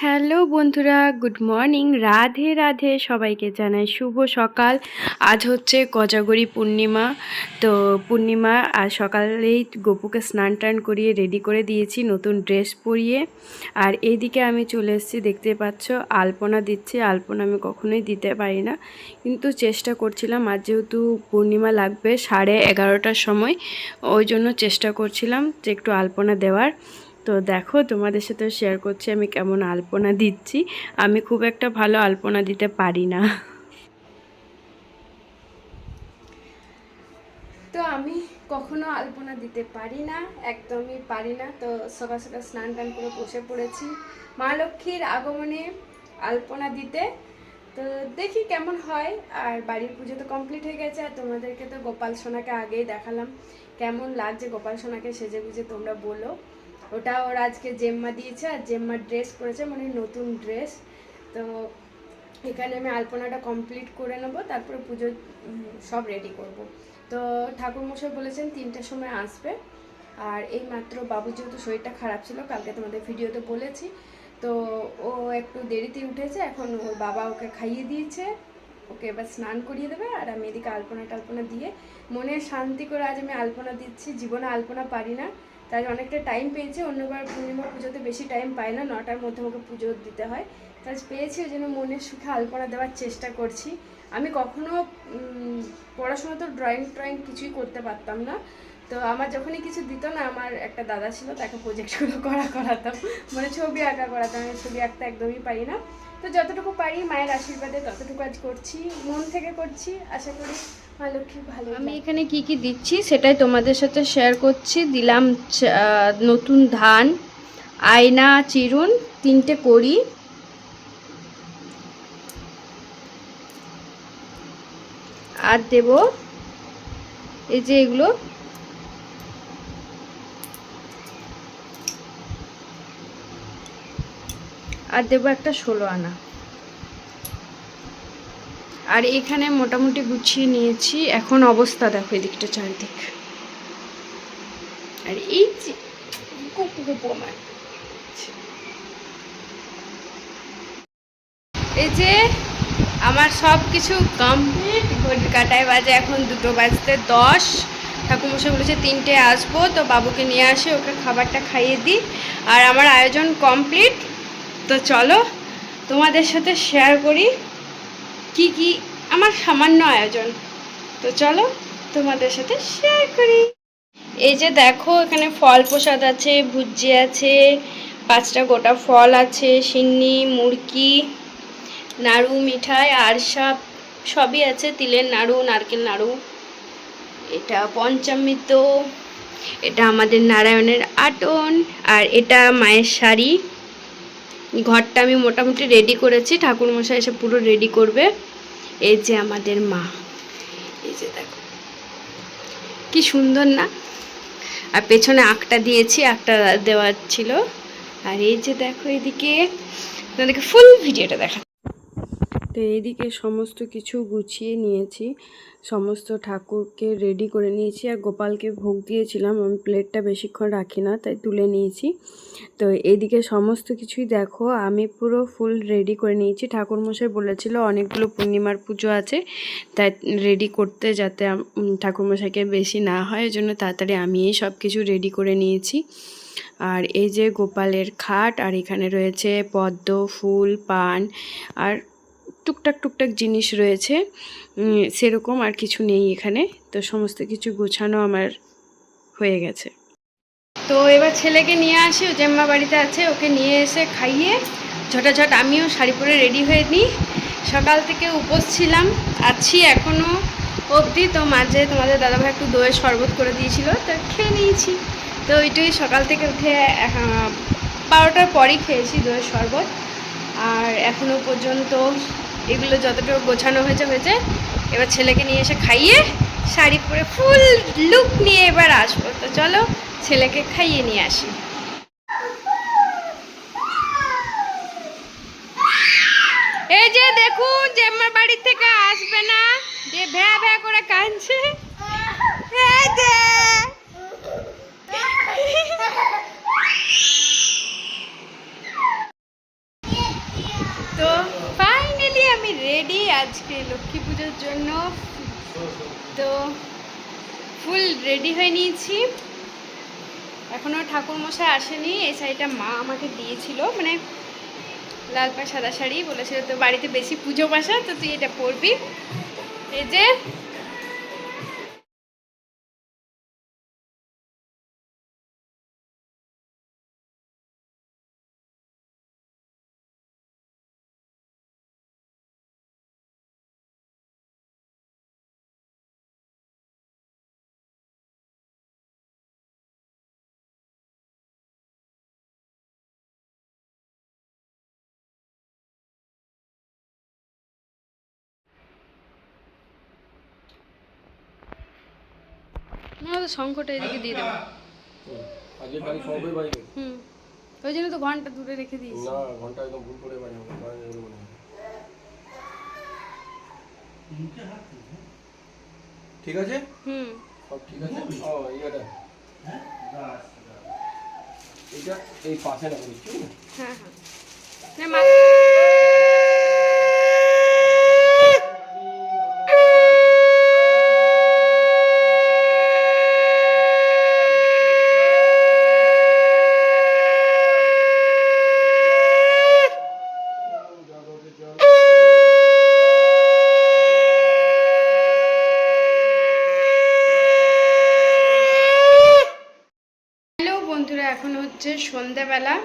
Hello বন্ধুরা, good morning. Radhe Radhe, সবাইকে জানাই শুভ সকাল। আজ হচ্ছে কোজাগরী পূর্ণিমা। তো পূর্ণিমা আজ সকালেই গপুকে স্নান টান করিয়ে রেডি করে দিয়েছি নতুন ড্রেস পরিয়ে। আর এইদিকে আমি চলে এসেছি, দেখতে পাচ্ছ আলপনা দিচ্ছি। আলপনা আমি কখনোই দিতে পারি না, কিন্তু চেষ্টা করছিলাম। আজ যেহেতু পূর্ণিমা লাগবে 11:30টার সময়, ওই জন্য চেষ্টা করছিলাম যে একটু আলপনা দেওয়ার। তো দেখো, তোমাদের সাথে শেয়ার করছি আমি কেমন আলপনা দিচ্ছি। আমি খুব একটা ভালো আলপনা দিতে পারি না। তো আমি কখনো আলপনা দিতে পারি না, একদমই পারি না। তো সকাল সকাল স্নান টান করে বসে পড়েছি মা লক্ষ্মীর আগমনে আলপনা দিতে। তো দেখি কেমন হয়। আর বাড়ির পুজো তো কমপ্লিট হয়ে গেছে। আর তোমাদেরকে তো গোপাল সোনাকে আগেই দেখালাম, কেমন লাগছে গোপাল সোনাকে সেজে গুজে তোমরা বলো। ওটা ওর আজকে জেম্মা দিয়েছে, আর জেম্মার ড্রেস পরেছে, মানে নতুন ড্রেস। তো এখানে আমি আলপনাটা কমপ্লিট করে নেবো, তারপরে পুজো সব রেডি করব। তো ঠাকুরমশাই বলেছেন 3টার সময় আসবে। আর এই মাত্র বাবু যেহেতু শরীরটা খারাপ ছিল, কালকে তোমাদের ভিডিওতে বলেছি, তো ও একটু দেরিতে উঠেছে। এখন ওর বাবা ওকে খাইয়ে দিয়েছে, ওকে এবার স্নান করিয়ে দেবে। আর আমি এদিকে আলপনা টালপনা দিয়ে মনে শান্তি করে আজ আমি আলপনা দিচ্ছি। জীবনে আলপনা পারি না, তাই অনেকটা টাইম পেয়েছি। অন্যবার পূর্ণিমা পুজোতে বেশি টাইম পাই না, 9টার মধ্যে আমাকে পুজো দিতে হয়। কাজ পেয়েছি, ওই জন্য মনের সুখে আলপনা দেওয়ার চেষ্টা করছি। আমি কখনো পড়াশোনা তো ড্রয়িং কিছুই করতে পারতাম না। তো আমার যখনই কিছু দিত না, আমার একটা দাদা ছিল, তাকে প্রজেক্টগুলো করাতাম, মানে ছবি আঁকা করাতাম। আমি ছবি আঁকতে একদমই পারি না। তো যতটুকু পারি মায়ের আশীর্বাদে ততটুকু আজ করছি, মন থেকে করছি। আশা করি মা লক্ষ্মী ভালো। আমি এখানে কি কি দিচ্ছি সেটাই তোমাদের সাথে শেয়ার করছি। দিলাম নতুন ধান, আয়না, চিরুন, 3টে কড়ি, আর দেব এই যে এগুলো, আর দেব একটা 16 আনা। আর এখানে মোটামুটি গুছিয়ে নিয়েছি। এখন অবস্থা দেখো এদিকটা চারিদিক। আর এই যে এই যে আমার সব কিছু কমপ্লিট। ঘড়ির কাটায় বাজে এখন 2:10। ঠাকুরমশাই বলেছে 3টে আসবো, তো বাবুকে নিয়ে আসে, ওকে খাবারটা খাইয়ে দিই। আর আমার আয়োজন কমপ্লিট। তো চলো তোমাদের সাথে শেয়ার করি কি কি আমার সামান্য আয়োজন। তো চলো তোমাদের সাথে শেয়ার করি। এই যে দেখো, এখানে ফল প্রসাদ আছে, ভুজি আছে, 5টা গোটা ফল আছে, সিন্নি, মুড়কি, নাড়ু, মিঠাই, আর সবই আছে। তিলের নাড়ু, নারকেল নাড়ু, এটা পঞ্চামৃত, এটা আমাদের নারায়ণের আটন, আর এটা মায়ের শাড়ি। ঘরটা আমি মোটামুটি রেডি করেছি, ঠাকুরমশাই এসে পুরো রেডি করবে। এই যে আমাদের মা, এই যে দেখো কি সুন্দর না। আর পেছনে আঁকটা দিয়েছি, আঁকটা দেওয়া ছিল। আর এই যে দেখো এদিকে, আপনাদেরকে ফুল ভিডিওটা দেখা। তো এইদিকে সমস্ত কিছু গুছিয়ে নিয়েছি, সমস্ত ঠাকুরকে রেডি করে নিয়েছি। আর গোপালকে ভোগ দিয়েছিলাম, আমি প্লেটটা বেশিক্ষণ রাখি না, তাই তুলে নিয়েছি। তো এইদিকে সমস্ত কিছুই দেখো আমি পুরো ফুল রেডি করে নিয়েছি। ঠাকুরমশাই বলেছিল অনেকগুলো পূর্ণিমার পুজো আছে, তাই রেডি করতে, যাতে ঠাকুরমশাইকে বেশি না হয়, এই জন্য তাড়াতাড়ি আমি সব কিছু রেডি করে নিয়েছি। আর এই যে গোপালের খাট, আর এখানে রয়েছে পদ্ম ফুল, পান, আর টুকটাক জিনিস রয়েছে। সেরকম আর কিছু নেই এখানে। তো সমস্ত কিছু গোছানো আমার হয়ে গেছে। তো এবার ছেলেকে নিয়ে আসি, ও জেম্মা বাড়িতে আছে, ওকে নিয়ে এসে খাইয়ে ঝটাঝট আমিও শাড়ি পরে রেডি হয়ে নিই। সকাল থেকে উপোস ছিলাম, আছি এখনও অবধি। তো মাঝে তোমাদের দাদাভাই একটু দইয়ের শরবত করে দিয়েছিল, তো খেয়ে নিয়েছি। তো ওইটাই সকাল থেকে উঠে 12টার পরই খেয়েছি দইয়ের শরবত। আর এখনও পর্যন্ত এগুলো যতটুকু গোছানো হয়েছে। এবার ছেলেকে নিয়ে এসে খাইয়ে শাড়ি পরে ফুল লুক নিয়ে এবার আসবো। তো চলো ছেলেকে খাইয়ে নিয়ে আসি। এই যে দেখুন, জেম্মার বাড়ি থেকে আসবে না, যে ভ্যা ভ্যা করে কাঁদছে। এই যে রেডি আজকে লক্ষ্মী পুজোর জন্য। তো ফুল রেডি হয়ে নিয়েছি। এখনও ঠাকুরমশাই আসেনি। এই শাড়িটা মা আমাকে দিয়েছিল, মানে লাল পাড় সাদা শাড়ি, বলেছিল তো বাড়িতে বেশি পুজো বাসা, তো তুই এটা পরবি। এই যে শঙ্খটা এদিকে দিয়ে দেবো। আজকে খালি শঙ্খই বাজবে। ওই জন্য তো ঘন্টা দূরে রেখে দিয়েছি। না, ঘন্টা একদম ভুল করে বাজাবো। ঠিক আছে? সব ঠিক আছে? ও এইটা। এইটা এই পাশে না দিচ্ছি। হ্যাঁ। বন্ধুরা, এখন হচ্ছে সন্ধ্যাবেলা।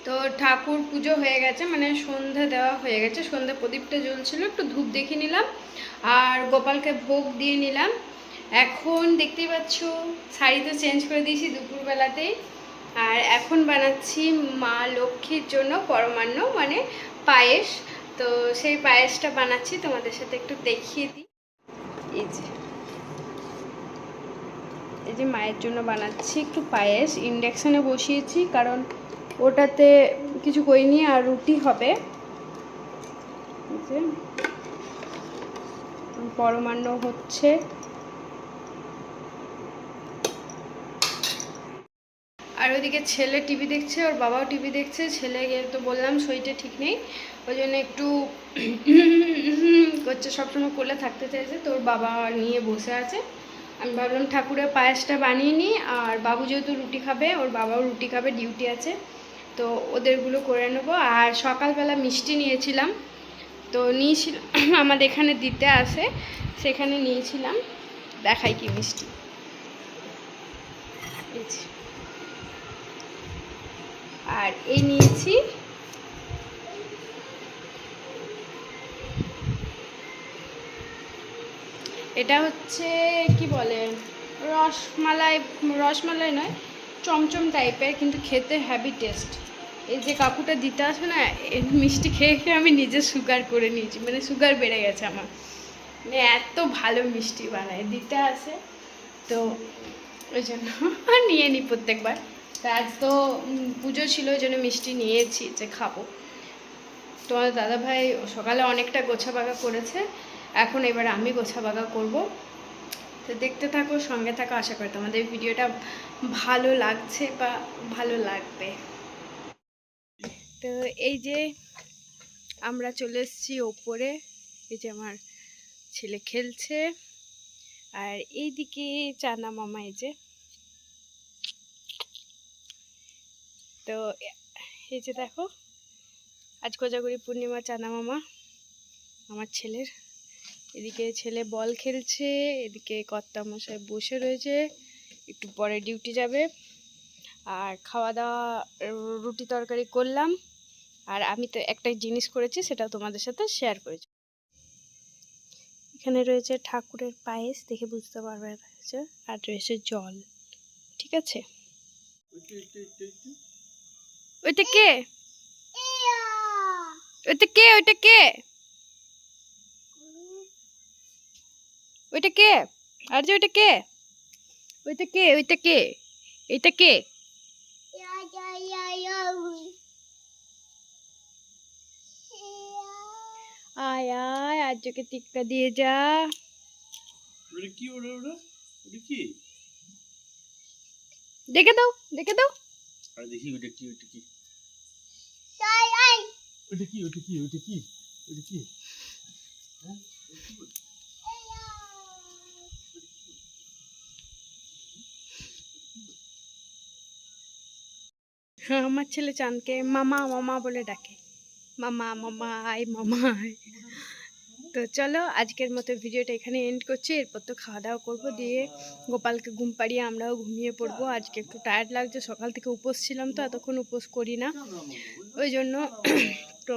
তো ঠাকুর পুজো হয়ে গেছে, মানে সন্ধ্যা দেওয়া হয়ে গেছে। সন্ধ্যা প্রদীপটা জ্বলছিল, একটু ধূপ দেখে নিলাম আর গোপালকে ভোগ দিয়ে নিলাম। এখন দেখতেই পাচ্ছ শাড়ি তো চেঞ্জ করে দিয়েছি দুপুরবেলাতেই। আর এখন বানাচ্ছি মা লক্ষ্মীর জন্য পরমান্ন, মানে পায়েস। তো সেই পায়েসটা বানাচ্ছি, তোমাদের সাথে একটু দেখিয়ে দিই। এই যে মায়ের জন্য বানাচ্ছি একটু পায়েস। ইন্ডাকশানে বসিয়েছি, কারণ ওটাতে কিছু করিনি। আর রুটি হবে, পরমান্ন হচ্ছে। আর ওইদিকে ছেলে টিভি দেখছে, ওর বাবাও টিভি দেখছে। ছেলে তো বললাম শরীরটা ঠিক নেই, ওই জন্য একটু করছে, সবসময় কোলে থাকতে চাইছে। তো ওর বাবা নিয়ে বসে আছে। আমি ভাবলাম ঠাকুরের পায়েসটা বানিয়ে নিই। আর বাবু যেহেতু রুটি খাবে, ওর বাবাও রুটি খাবে, ডিউটি আছে, তো ওদেরগুলো করে নেবো। আর সকালবেলা মিষ্টি নিয়েছিলাম, তো নিয়েছিলাম আমাদের এখানে দিতে আসে, সেখানে নিয়েছিলাম। দেখাই কি মিষ্টি। আর এই নিয়েছি এটা হচ্ছে কি বলে, রসমালাই নয়, চমচম টাইপের, কিন্তু খেতে হ্যাভি টেস্ট। এই যে কাকুটা দিতে আসবে না, এই মিষ্টি খেয়ে খেয়ে আমি নিজে সুগার করে নিয়েছি, মানে সুগার বেড়ে গেছে আমার। মানে এত ভালো মিষ্টি বানায়, দিতে আসে, তো ওই জন্য নিয়ে নিই প্রত্যেকবার। তা আজ তো পুজো ছিল, ওই জন্য মিষ্টি নিয়েছি যে খাবো। তোমার দাদাভাই সকালে অনেকটা গোছাবাগা করেছে, এখন এবার আমি গোছাবাগা করব। তো দেখতে থাকো, সঙ্গে থাকো। আশা করি তোমাদের ভিডিওটা ভালো লাগছে বা ভালো লাগবে। তো এই যে আমরা চলে এসেছি ওপরে। এই যে আমার ছেলে খেলছে, আর এইদিকে চানা মামা। এই যে, তো এই যে দেখো, আজ কোজাগরি পূর্ণিমা, চানা মামা আমার ছেলের। এদিকে ছেলে বল খেলছে, এদিকে কর্তামশাই বসে রয়েছে, একটু পরে ডিউটি যাবে। আর খাওয়া দাওয়া রুটি তরকারি করলাম। আর আমি তো একটা জিনিস করেছি, সেটা তোমাদের সাথে শেয়ার করেছি। এখানে রয়েছে ঠাকুরের পায়েস, দেখে বুঝতে পারবে রয়েছে, আর রয়েছে জল। ঠিক আছে, ওইটা কে? ওইটা কে? ওইটা কে? ওইটা কে? আর যে ওইটা কে? ওইটা কে? ওইটা কে? এটা কে? আয় আয়, আর্যকে টিক্কা দিয়ে যা। দেখে দাও, দেখে দাও। আর দেখি ওটা কি, ওটা কি, ওটা কি, ওটা কি, ওটা কি, হ্যাঁ, আমার ছেলে চাঁদকে মামা মামা বলে ডাকে, মামা মামা আয় মামা আয়। তো চলো আজকের মতো ভিডিওটা এখানে এন্ড করছি। এরপর তো খাওয়া দাওয়া করবো, দিয়ে গোপালকে ঘুম পাড়িয়ে আমরাও ঘুমিয়ে পড়বো। আজকে একটু টায়ার্ড লাগছে, সকাল থেকে উপোস ছিলাম তো, এতক্ষণ উপোস করি না, ওই জন্য। তো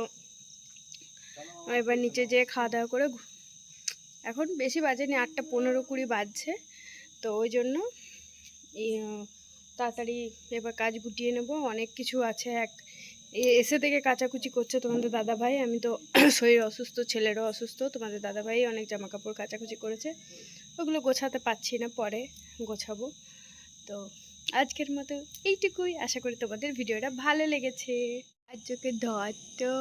এবার নিচে যেয়ে খাওয়া দাওয়া করে, এখন বেশি বাজেনি, 8:15-20 বাজছে। তো ওই জন্য তাড়াতাড়ি এবার কাজ গুটিয়ে নেব। অনেক কিছু আছে, এসে থেকে কাচাকুচি করছে তোমাদের দাদাভাই। আমি তো শরীর অসুস্থ, ছেলেরও অসুস্থ, তোমাদের দাদাভাই অনেক জামা কাপড় কাচাকুচি করেছে, ওগুলো গোছাতে পারছি না, পরে গোছাবো। তো আজকের মতো এইটুকুই, আশা করি তোমাদের ভিডিওটা ভালো লেগেছে। আজকে ধর তো